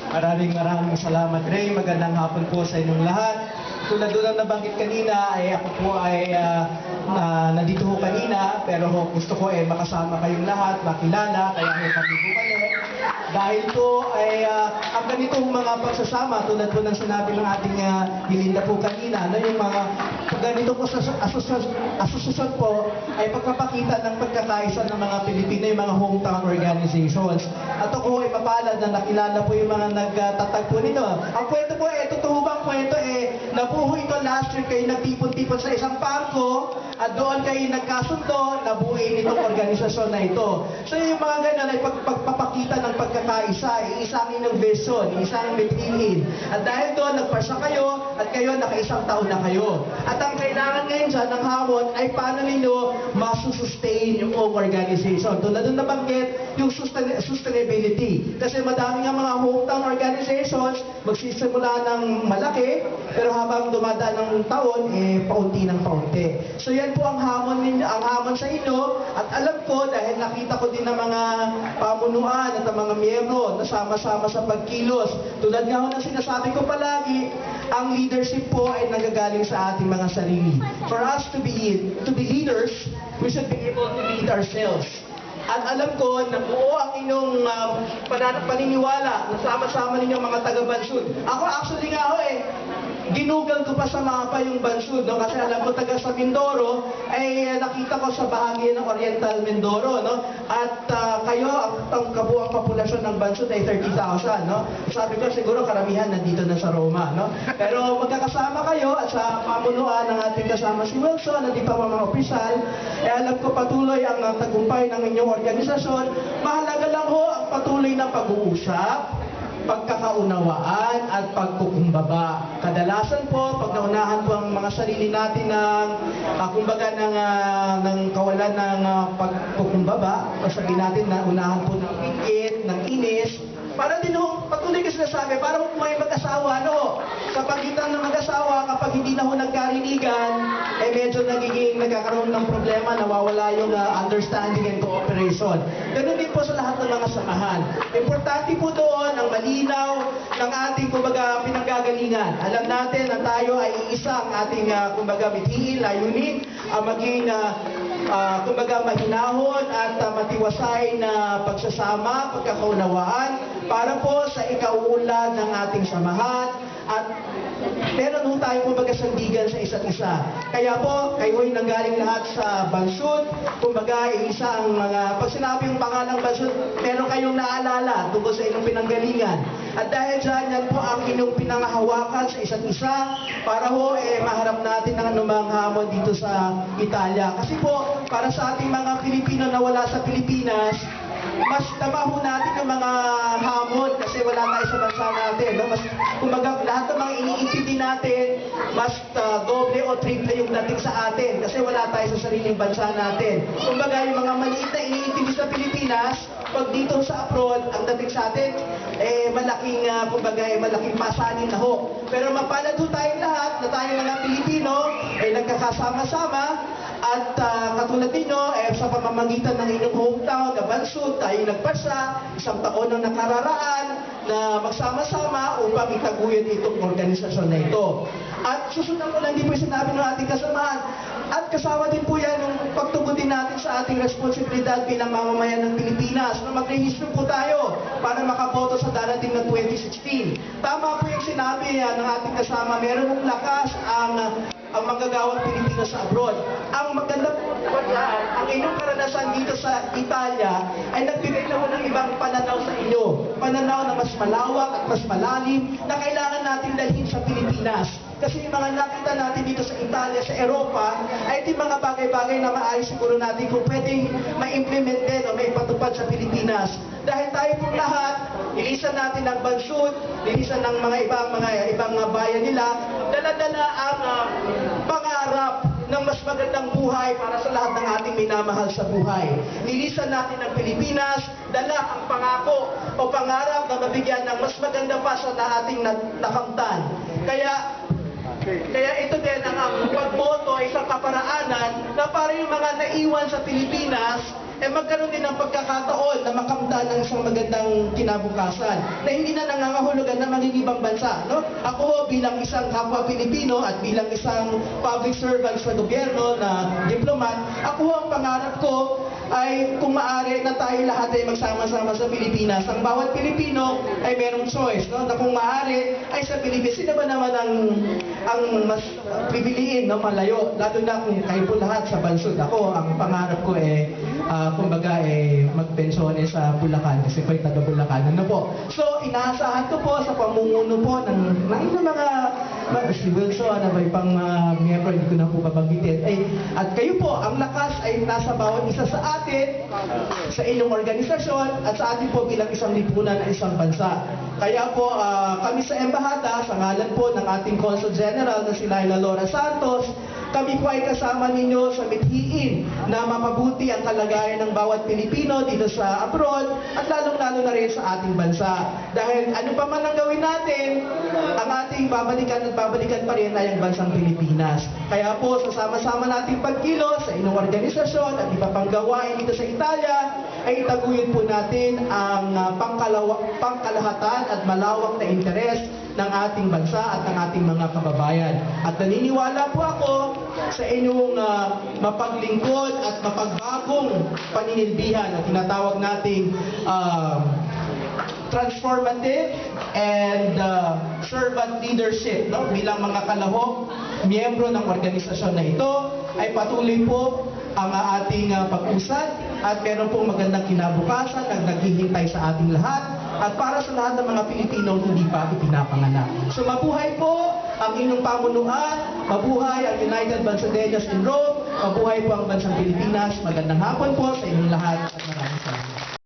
Maraming salamat, Ray. Magandang hapon po sa inyong lahat. Tulad doon ang nabanggit kanina, ay ako po ay nandito ho kanina, pero gusto ko ay makasama kayong lahat, makilala, kaya kami bumalik. Dahil po ay ang ganitong mga pagsasama, tulad po ng sinabi ng ating Hilinda po kanina, yung mga ganito po sa asosasyon po ay pagpapakita ng pagkakaisa ng mga Pilipino, yung mga hometown organizations. At ako ay mapalad na nakilala po yung mga nagtatagpo nito. Ang kwento po totoo bang kwento nabuho ito last year, kayo nagtipon-tipon sa isang parko at doon kayo nagkasundo, nabuhay nitong organisasyon na ito. So yung mga ganun ay pagpapakita ng pagkakaisa, isang inyong vision, isang mithiin. At dahil doon, nagpasa kayo at kayo nakaisang taon na kayo. At ang kailangan ngayon dyan ng hamon ay paano ninyo masusustain yung organization. Tulad doon nabanggit, yung sustainability. Kasi madami nga mga hometown organizations, magsisimula ng malaki, pero habang dumadaan ng taon, paunti ng paunti. So yan po ang hamon sa inyo. At alam ko, dahil nakita ko din ng mga pamunuan at ang mga miyembro na sama-sama sa pagkilos. Tulad nga ho ng sinasabi ko palagi, ang leadership po ay nagagaling sa ating mga sarili. For us to be leaders, we should be able to lead ourselves. At alam ko na buo ang inyong paniniwala na sama-sama ninyong mga taga-Bansud. Ako actually nga ginugal ko pa sa mapa yung Bansud, no? Kasi alam ko taga sa Mindoro, ay nakita ko sa bahagi ng Oriental Mindoro, no? At kayo, ang kabuang populasyon ng Bansud ay 30,000, no? Sabi ko siguro karamihan nandito na sa Roma, no? Pero magkakasama kayo at sa pamunuan ng ating kasama si Wilson at di pa mga opisyal, alam ko patuloy ang tagumpay ng inyong organisasyon. Mahalaga lang ho ang patuloy na pag-uusap, pagkakaunawaan at pagkukumbaba. Kadalasan po, pag naunahan po ang mga sarili natin ng kawalan ng pagkukumbaba, o sabihin natin na unahan po ng ingit, ng inis, para din ho, patuloy ko sinasabi, para ho may mag-asawa, no? Sa pagitan ng mag-asawa, kapag hindi na ho nagkarinigan, medyo nagkakaroon ng problema, nawawala yung understanding and cooperation. Ganun din po sa lahat ng mga samahan. Importante po doon ang malinaw ng ating, pinanggagalingan. Alam natin na tayo ay isang ating, mithiin, layunin, maging mahinahon at matiwasay na pagsasama, pagkakaunawaan, para po sa ikauunlad ng ating samahan at meron ho tayo sandigan sa isa't isa. Kaya po, kayo'y nanggaling lahat sa Bansud, isa ang mga, pag sinabi yung pangalang Bansud, meron kayong naalala tungkol sa inyong pinanggalingan. At dahil dyan, yan po ang inyong pinangahawakan sa isa't isa para ho, maharap natin ang anumang hamon dito sa Italia. Kasi po, para sa ating mga Pilipino na wala sa Pilipinas, mas tamaho natin ang mga hamon kasi wala tayo sa bansa natin. No? Lahat ng mga iniintindi natin, mas doble o triple yung dating sa atin kasi wala tayo sa sariling bansa natin. Kumbaga, yung mga maliit na iniintindi sa Pilipinas, pag dito sa abroad, ang dating sa atin, malaking pasanin na ho. Pero mapalad ho tayong lahat na tayong mga Pilipino, nagkakasama-sama. At katulad ninyo, sa pamamagitan ng inyong hometown, na Bansud, tayo nagpasa, isang taon ang nakararaan na magsama-sama upang itaguyod itong organisasyon na ito. At susunod ko lang din po sinabi ng ating kasamahan, at kasama din po yan yung pagtugon din natin sa ating responsibilidad bilang mamamayan ng Pilipinas na mag-rehistro po tayo para makaboto sa darating na 2016. Tama po yung sinabi ng ating kasama, meron ng lakas ang manggagawang Pilipino sa abroad. Ang maganda po yan, ang inyong karanasan dito sa Italia ay nagbigay naman ng ibang pananaw sa inyo. Pananaw na mas malawak at mas malalim na kailangan natin dalhin sa Pilipinas. Kasi yung mga nakita natin dito sa Italia, sa Europa, ay ito mga bagay-bagay na maayos siguro natin kung pwedeng ma-implement din o may patupad sa Pilipinas. Dahil tayo pong lahat, nilisan natin ang Bansud, nilisan ng mga ibang bayan nila, dala-dala ang pangarap ng mas magandang buhay para sa lahat ng ating minamahal sa buhay. Nilisan natin ang Pilipinas, dala ang pangako o pangarap na mabigyan ng mas maganda pa sa ating nakamtan. Kaya ito din ang pagboto ay isang kaparaanan na para yung mga naiwan sa Pilipinas magkaroon din ng pagkakataon na makamtan ng isang magandang kinabukasan na hindi na nangangahulugan na maging ibang bansa. No? Ako ho, bilang isang kapwa Pilipino at bilang isang public servant sa gobyerno na diplomat, ako ho, ang pangarap ko ay kung maaari na tayo lahat ay magsama-sama sa Pilipinas. Ang bawat Pilipino ay merong choice, no? Na kung maaari ay sa Pilipinas, sino ba naman ang mas pipiliin, no? Malayo, lalo na kung kayo po lahat sa bansod. Ako, ang pangarap ko kumbaga magpensyones sa Bulacan kasi ko'y taga Bulacan. Ano po? So, inaasahan ko po sa pamumuno po ng mga si Wilson, ano ba pang miyembro, hindi ko na po babanggitin. At kayo po, ang lakas ay nasa bawat isa sa atin, sa inyong organisasyon, at sa atin po bilang isang lipunan at isang bansa. Kaya po, kami sa Embahada, sa ngalan po ng ating Consul General na si Laila Lora Santos, kami po ay kasama ninyo sa mithiin na mapabuti ang kalagayan ng bawat Pilipino dito sa abroad at lalong-lalo na rin sa ating bansa. Dahil ano pa man ang gawin natin, ang ating babalikan at babalikan pa rin ay ang bansang Pilipinas. Kaya po, sasama-sama nating pagkilos sa inyong organisasyon at iba pang gawain dito sa Italia, ay itaguyod po natin ang pangkalahatan at malawak na interes ng ating bansa at ng ating mga kababayan. At naniniwala po ako sa inyong mapaglingkod at mapagbagong paninilbihan at tinatawag nating transformative and servant leadership, no? Bilang mga kalahok, miyembro ng organisasyon na ito, ay patuloy po ang ating pag-usad at meron pong magandang kinabukasan na naghihintay sa ating lahat at para sa lahat ng mga Pilipinong hindi pa ipinapanganak. So mabuhay po ang inyong pamunuan, mabuhay ang United Bansadeños in Rome, mabuhay po ang bansang Pilipinas. Magandang hapon po sa inyong lahat at maraming salamat.